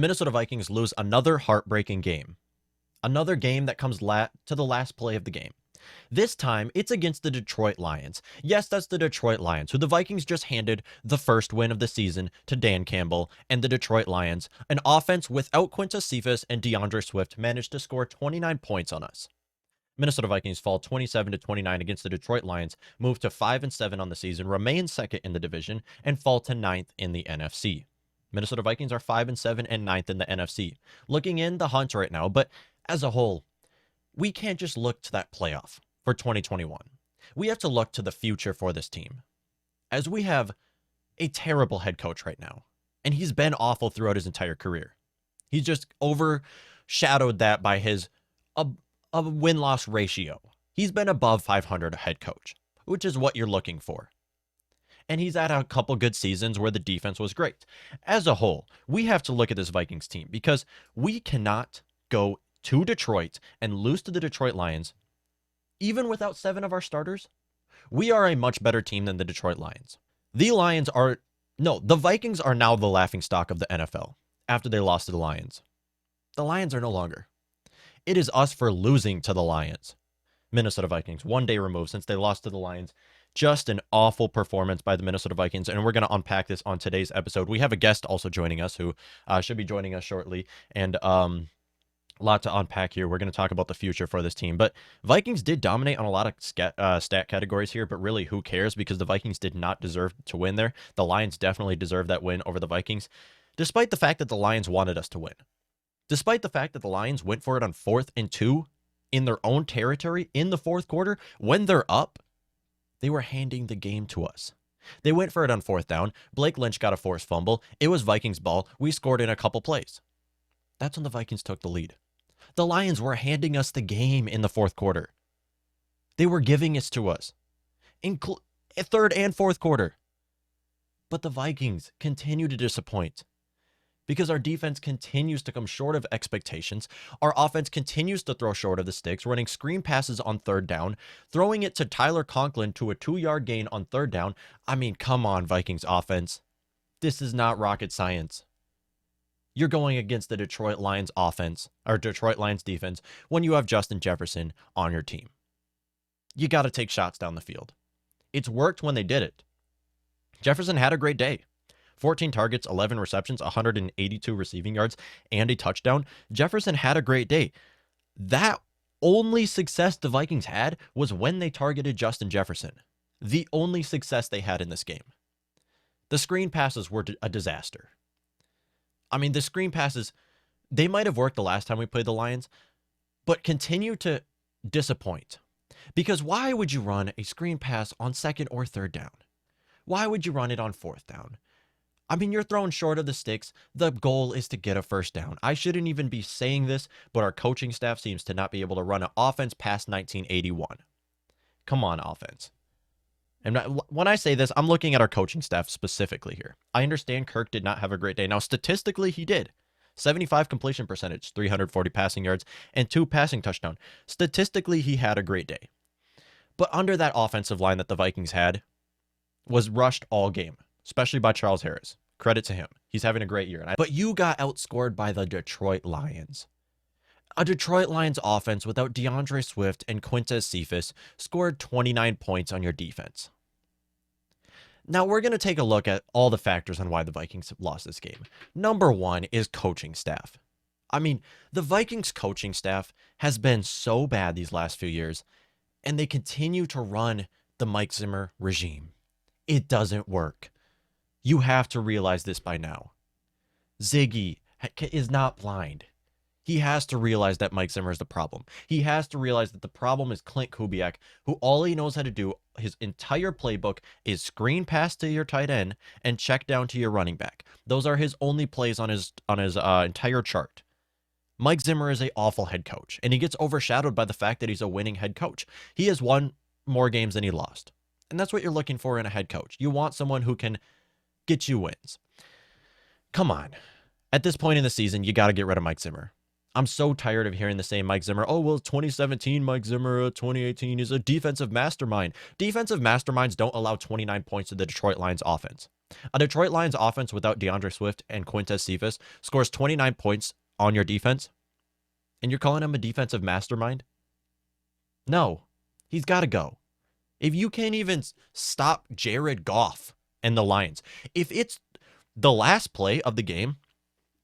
Minnesota Vikings lose another heartbreaking game. Another game that comes to the last play of the game. This time, it's against the Detroit Lions. Yes, that's the Detroit Lions, who the Vikings just handed the first win of the season to Dan Campbell and the Detroit Lions. An offense without Quintus Cephas and DeAndre Swift managed to score 29 points on us. Minnesota Vikings fall 27-29 against the Detroit Lions, move to 5-7 on the season, remain second in the division, and fall to 9th in the NFC. Minnesota Vikings are 5-7 and 9th in the NFC. Looking in the hunt right now, but as a whole, we can't just look to that playoff for 2021. We have to look to the future for this team, as we have a terrible head coach right now, and he's been awful throughout his entire career. He's just overshadowed that by his a win-loss ratio. He's been above 500 a head coach, which is what you're looking for. And he's had a couple good seasons where the defense was great. As a whole, we have to look at this Vikings team because we cannot go to Detroit and lose to the Detroit Lions, even without 7 of our starters. We are a much better team than the Detroit Lions. The Vikings are now the laughingstock of the NFL after they lost to the Lions. The Lions are no longer. It is us for losing to the Lions. Minnesota Vikings, 1 day removed since they lost to the Lions. Just an awful performance by the Minnesota Vikings, and we're going to unpack this on today's episode. We have a guest also joining us who should be joining us shortly, and a lot to unpack here. We're going to talk about the future for this team, but Vikings did dominate on a lot of stat categories here, but really who cares, because the Vikings did not deserve to win there. The Lions definitely deserved that win over the Vikings, despite the fact that the Lions wanted us to win. Despite the fact that the Lions went for it on 4th and 2 in their own territory in the fourth quarter, when they're up, they were handing the game to us. They went for it on 4th down. Blake Lynch got a forced fumble. It was Vikings ball. We scored in a couple plays. That's when the Vikings took the lead. The Lions were handing us the game in the fourth quarter. They were giving it to us in third and fourth quarter. But the Vikings continue to disappoint because our defense continues to come short of expectations. Our offense continues to throw short of the sticks, running screen passes on 3rd down, throwing it to Tyler Conklin to a 2-yard gain on 3rd down. I mean, come on, Vikings offense. This is not rocket science. You're going against the Detroit Lions offense, or Detroit Lions defense, when you have Justin Jefferson on your team. You got to take shots down the field. It's worked when they did it. Jefferson had a great day. 14 targets, 11 receptions, 182 receiving yards, and a touchdown. Jefferson had a great day. That only success the Vikings had was when they targeted Justin Jefferson. The only success they had in this game. The screen passes were a disaster. I mean, the screen passes, they might have worked the last time we played the Lions, but continue to disappoint. Because why would you run a screen pass on 2nd or 3rd down? Why would you run it on 4th down? I mean, you're throwing short of the sticks. The goal is to get a first down. I shouldn't even be saying this, but our coaching staff seems to not be able to run an offense past 1981. Come on, offense. And when I say this, I'm looking at our coaching staff specifically here. I understand Kirk did not have a great day. Now, statistically, he did. 75 completion percentage, 340 passing yards, and 2 passing touchdowns. Statistically, he had a great day. But under that offensive line that the Vikings had was rushed all game, especially by Charles Harris. Credit to him. He's having a great year. But you got outscored by the Detroit Lions. A Detroit Lions offense without DeAndre Swift and Quintus Cephas scored 29 points on your defense. Now, we're going to take a look at all the factors on why the Vikings have lost this game. Number 1 is coaching staff. I mean, the Vikings coaching staff has been so bad these last few years, and they continue to run the Mike Zimmer regime. It doesn't work. You have to realize this by now. Ziggy is not blind. He has to realize that Mike Zimmer is the problem. He has to realize that the problem is Clint Kubiak, who all he knows how to do, his entire playbook, is screen pass to your tight end and check down to your running back. Those are his only plays on his entire chart. Mike Zimmer is an awful head coach, and he gets overshadowed by the fact that he's a winning head coach. He has won more games than he lost. And that's what you're looking for in a head coach. You want someone who can get you wins. Come on. At this point in the season, you got to get rid of Mike Zimmer. I'm so tired of hearing the same Mike Zimmer. Oh, well, 2017 Mike Zimmer, 2018 is a defensive mastermind. Defensive masterminds don't allow 29 points to the Detroit Lions offense. A Detroit Lions offense without DeAndre Swift and Quintez Cephas scores 29 points on your defense, and you're calling him a defensive mastermind? No, he's got to go. If you can't even stop Jared Goff and the Lions, if it's the last play of the game,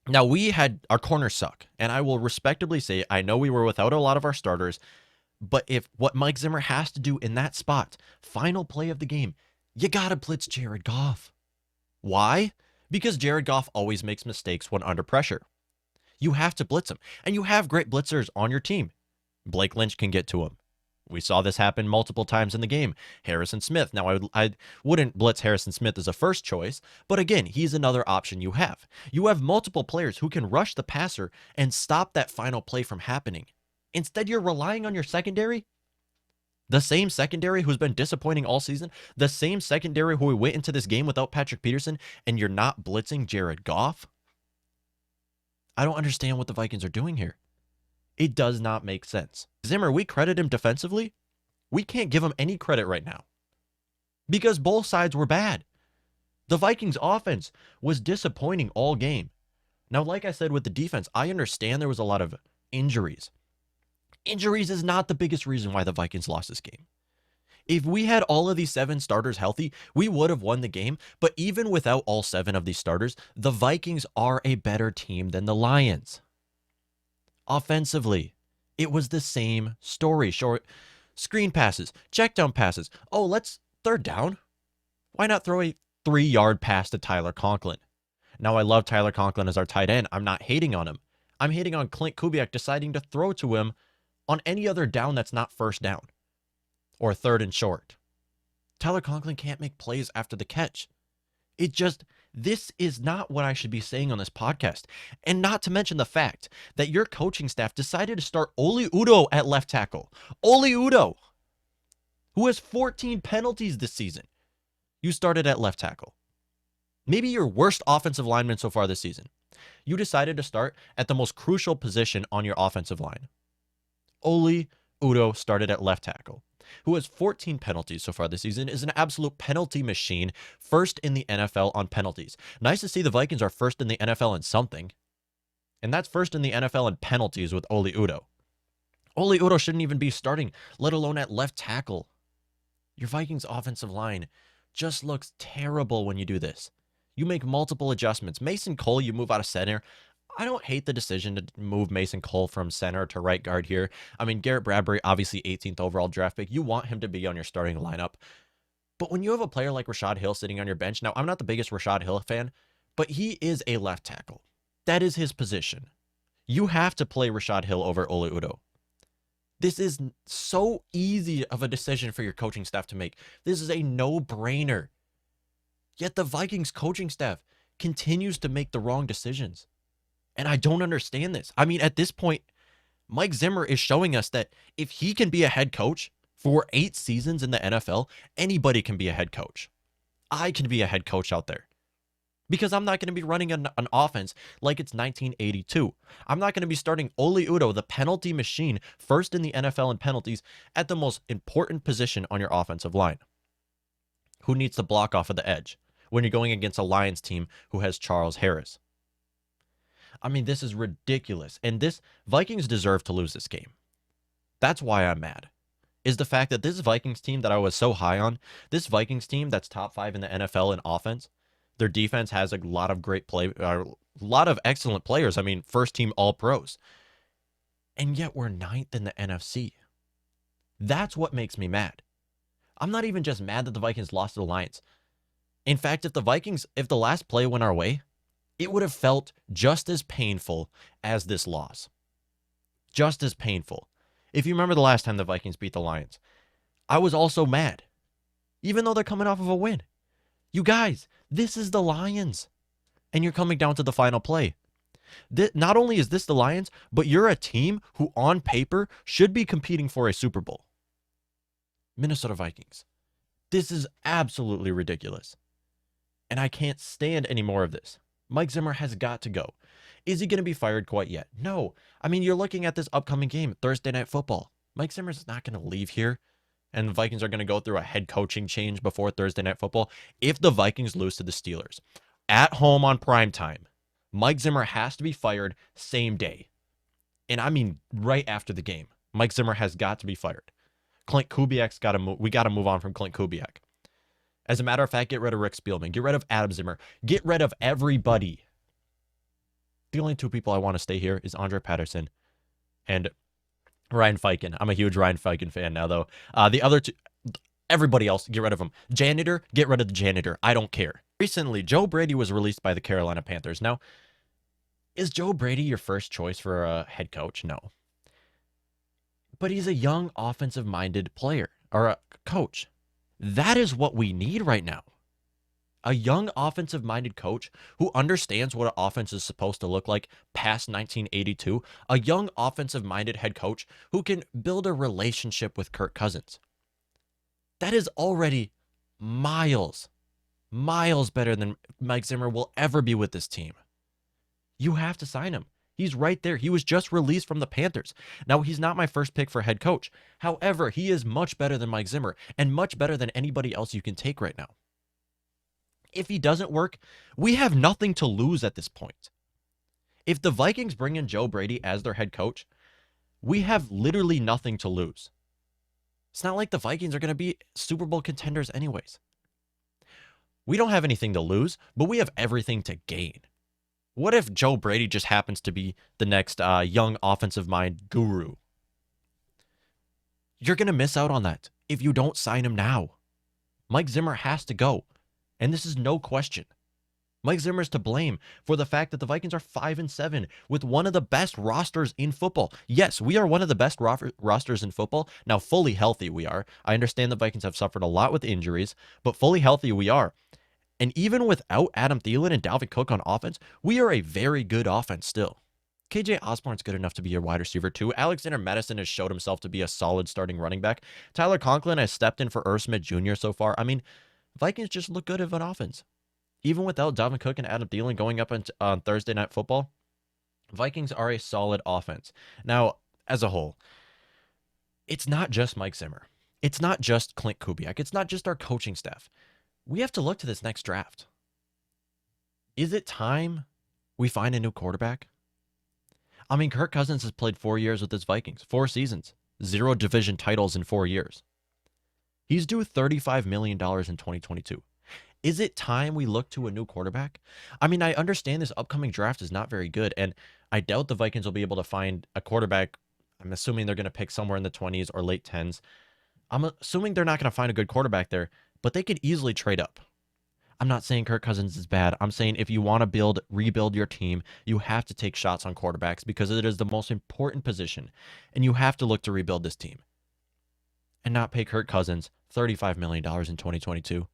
now we had our corners suck, and I will respectably say I know we were without a lot of our starters, but if what Mike Zimmer has to do in that spot, final play of the game, you got to blitz Jared Goff. Why? Because Jared Goff always makes mistakes when under pressure. You have to blitz him, and you have great blitzers on your team. Blake Lynch can get to him. We saw this happen multiple times in the game. Harrison Smith. Now, I wouldn't blitz Harrison Smith as a first choice, but again, he's another option you have. You have multiple players who can rush the passer and stop that final play from happening. Instead, you're relying on your secondary. The same secondary who's been disappointing all season, the same secondary who we went into this game without Patrick Peterson, and you're not blitzing Jared Goff? I don't understand what the Vikings are doing here. It does not make sense. Zimmer, we credit him defensively. We can't give him any credit right now because both sides were bad. The Vikings offense was disappointing all game. Now, like I said with the defense, I understand there was a lot of injuries. Injuries is not the biggest reason why the Vikings lost this game. If we had all of these 7 starters healthy, we would have won the game. But even without all 7 of these starters, the Vikings are a better team than the Lions. Offensively, it was the same story. Short screen passes, check down passes. Oh, let's third down. Why not throw a 3-yard pass to Tyler Conklin? Now, I love Tyler Conklin as our tight end. I'm not hating on him. I'm hating on Clint Kubiak deciding to throw to him on any other down that's not first down or third and short. Tyler Conklin can't make plays after the catch. This is not what I should be saying on this podcast. And not to mention the fact that your coaching staff decided to start Oli Udoh at left tackle. Oli Udoh, who has 14 penalties this season. You started at left tackle. Maybe your worst offensive lineman so far this season. You decided to start at the most crucial position on your offensive line. Oli Udoh started at left tackle, who has 14 penalties so far this season, is an absolute penalty machine, first in the NFL on penalties. Nice to see the Vikings are first in the NFL in something, and that's first in the NFL in penalties with Oli Udoh. Oli Udoh shouldn't even be starting, let alone at left tackle. Your Vikings offensive line just looks terrible when you do this. You make multiple adjustments. Mason Cole, you move out of center. I don't hate the decision to move Mason Cole from center to right guard here. I mean, Garrett Bradbury, obviously 18th overall draft pick. You want him to be on your starting lineup. But when you have a player like Rashad Hill sitting on your bench, now I'm not the biggest Rashad Hill fan, but he is a left tackle. That is his position. You have to play Rashad Hill over Oli Udoh. This is so easy of a decision for your coaching staff to make. This is a no-brainer. Yet the Vikings coaching staff continues to make the wrong decisions. And I don't understand this. I mean, at this point, Mike Zimmer is showing us that if he can be a head coach for 8 seasons in the NFL, anybody can be a head coach. I can be a head coach out there. Because I'm not going to be running an offense like it's 1982. I'm not going to be starting Oli Udoh, the penalty machine, first in the NFL in penalties, at the most important position on your offensive line. Who needs to block off of the edge when you're going against a Lions team who has Charles Harris? I mean, this is ridiculous. And this Vikings deserve to lose this game. That's why I'm mad. Is the fact that this Vikings team that I was so high on, this Vikings team that's top 5 in the NFL in offense, their defense has a lot of great a lot of excellent players. I mean, first team all pros. And yet we're 9th in the NFC. That's what makes me mad. I'm not even just mad that the Vikings lost to the Lions. In fact, if the last play went our way, it would have felt just as painful as this loss. Just as painful. If you remember the last time the Vikings beat the Lions, I was also mad, even though they're coming off of a win. You guys, this is the Lions, and you're coming down to the final play. Not only is this the Lions, but you're a team who on paper should be competing for a Super Bowl. Minnesota Vikings. This is absolutely ridiculous. And I can't stand any more of this. Mike Zimmer has got to go. Is he going to be fired quite yet? No. I mean, you're looking at this upcoming game, Thursday Night Football. Mike Zimmer's not going to leave here. and the Vikings are going to go through a head coaching change before Thursday Night Football. If the Vikings lose to the Steelers at home on primetime, Mike Zimmer has to be fired same day. And I mean right after the game. Mike Zimmer has got to be fired. Clint Kubiak's got to move. We got to move on from Clint Kubiak. As a matter of fact, get rid of Rick Spielman. Get rid of Adam Zimmer. Get rid of everybody. The only two people I want to stay here is Andre Patterson and Ryan Feiken. I'm a huge Ryan Feiken fan now, though. The other two, everybody else, get rid of them. Janitor, get rid of the janitor. I don't care. Recently, Joe Brady was released by the Carolina Panthers. Now, is Joe Brady your first choice for a head coach? No. But he's a young offensive-minded player or a coach. That is what we need right now. A young offensive-minded coach who understands what an offense is supposed to look like past 1982. A young offensive-minded head coach who can build a relationship with Kirk Cousins. That is already miles better than Mike Zimmer will ever be with this team. You have to sign him. He's right there. He was just released from the Panthers. Now, he's not my first pick for head coach. However, he is much better than Mike Zimmer and much better than anybody else you can take right now. If he doesn't work, we have nothing to lose at this point. If the Vikings bring in Joe Brady as their head coach, we have literally nothing to lose. It's not like the Vikings are going to be Super Bowl contenders anyways. We don't have anything to lose, but we have everything to gain. What if Joe Brady just happens to be the next young offensive mind guru? You're going to miss out on that if you don't sign him now. Mike Zimmer has to go. And this is no question. Mike Zimmer is to blame for the fact that the Vikings are 5-7 with one of the best rosters in football. Yes, we are one of the best rosters in football. Now, fully healthy we are. I understand the Vikings have suffered a lot with injuries, but fully healthy we are. And even without Adam Thielen and Dalvin Cook on offense, we are a very good offense still. KJ Osborne's good enough to be your wide receiver too. Alexander Madison has showed himself to be a solid starting running back. Tyler Conklin has stepped in for Irv Smith Jr. so far. I mean, Vikings just look good of an offense. Even without Dalvin Cook and Adam Thielen going up on Thursday Night Football, Vikings are a solid offense. Now, as a whole, it's not just Mike Zimmer. It's not just Clint Kubiak. It's not just our coaching staff. We have to look to this next draft. Is it time we find a new quarterback? I mean, Kirk Cousins has played 4 years with his Vikings, 4 seasons, 0 division titles in 4 years. He's due $35 million in 2022. Is it time we look to a new quarterback? I mean, I understand this upcoming draft is not very good, and I doubt the Vikings will be able to find a quarterback. I'm assuming they're going to pick somewhere in the 20s or late 10s. I'm assuming they're not going to find a good quarterback there, but they could easily trade up. I'm not saying Kirk Cousins is bad. I'm saying if you want to rebuild your team, you have to take shots on quarterbacks because it is the most important position, and you have to look to rebuild this team and not pay Kirk Cousins $35 million in 2022.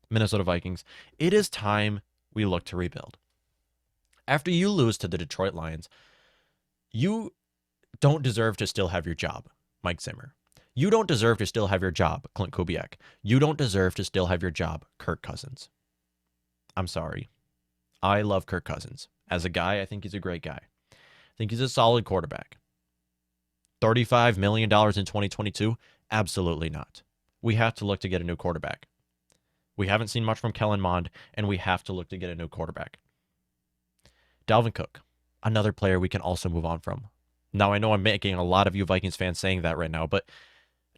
Minnesota Vikings, it is time we look to rebuild. After you lose to the Detroit Lions, you don't deserve to still have your job, Mike Zimmer. You don't deserve to still have your job, Clint Kubiak. You don't deserve to still have your job, Kirk Cousins. I'm sorry. I love Kirk Cousins. As a guy, I think he's a great guy. I think he's a solid quarterback. $35 million in 2022? Absolutely not. We have to look to get a new quarterback. We haven't seen much from Kellen Mond, and we have to look to get a new quarterback. Dalvin Cook, another player we can also move on from. Now, I know I'm making a lot of you Vikings fans saying that right now, but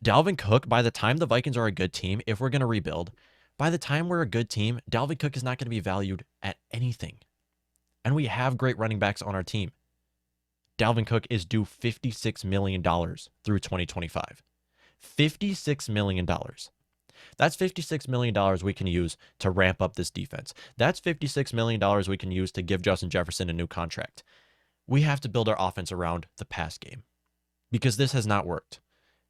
Dalvin Cook, by the time the Vikings are a good team, if we're going to rebuild, by the time we're a good team, Dalvin Cook is not going to be valued at anything. And we have great running backs on our team. Dalvin Cook is due $56 million through 2025. $56 million. That's $56 million we can use to ramp up this defense. That's $56 million we can use to give Justin Jefferson a new contract. We have to build our offense around the pass game because this has not worked.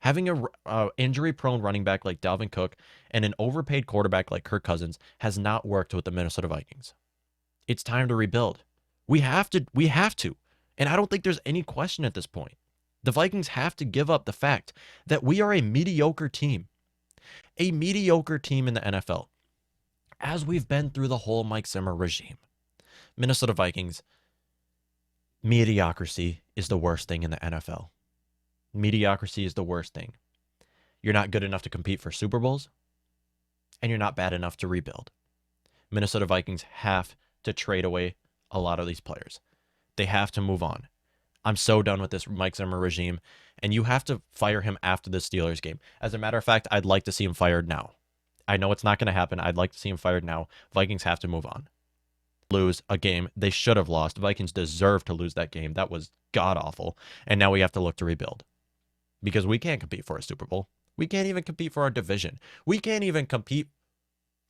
Having a injury-prone running back like Dalvin Cook and an overpaid quarterback like Kirk Cousins has not worked with the Minnesota Vikings. It's time to rebuild. We have to. And I don't think there's any question at this point. The Vikings have to give up the fact that we are a mediocre team. A mediocre team in the NFL. As we've been through the whole Mike Zimmer regime. Minnesota Vikings, mediocrity is the worst thing in the NFL. Mediocrity is the worst thing. You're not good enough to compete for Super Bowls, and you're not bad enough to rebuild. Minnesota Vikings have to trade away a lot of these players. They have to move on. I'm so done with this Mike Zimmer regime, and you have to fire him after the Steelers game. As a matter of fact, I'd like to see him fired now. I know it's not going to happen. I'd like to see him fired now. Vikings have to move on. Lose a game they should have lost. Vikings deserve to lose that game. That was god-awful. And now we have to look to rebuild because we can't compete for a Super Bowl. We can't even compete for our division. We can't even compete.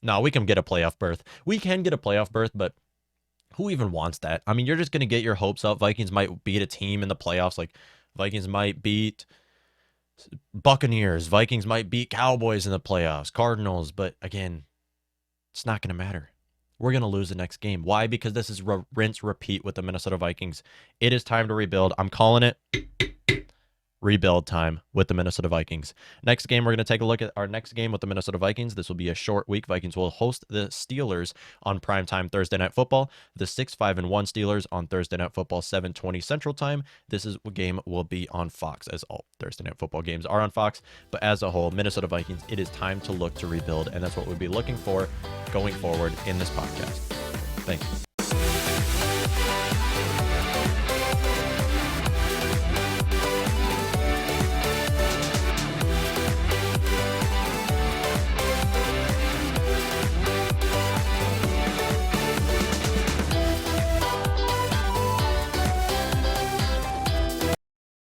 No, we can get a playoff berth. We can get a playoff berth, but who even wants that? I mean, you're just going to get your hopes up. Vikings might beat a team in the playoffs. Like, Vikings might beat Buccaneers. Vikings might beat Cowboys in the playoffs. Cardinals. But again, it's not going to matter. We're going to lose the next game. Why? Because this is rinse, repeat with the Minnesota Vikings. It is time to rebuild. I'm calling it rebuild time with the Minnesota Vikings. Next game, we're going to take a look at our next game with the Minnesota Vikings. This will be a short week. Vikings will host the Steelers on primetime Thursday Night Football. The 6-5-1 Steelers on Thursday Night Football, 7:20 Central Time. This game will be on Fox, as all Thursday Night Football games are on Fox. But as a whole, Minnesota Vikings, it is time to look to rebuild, and that's what we'll be looking for going forward in this podcast. Thank you.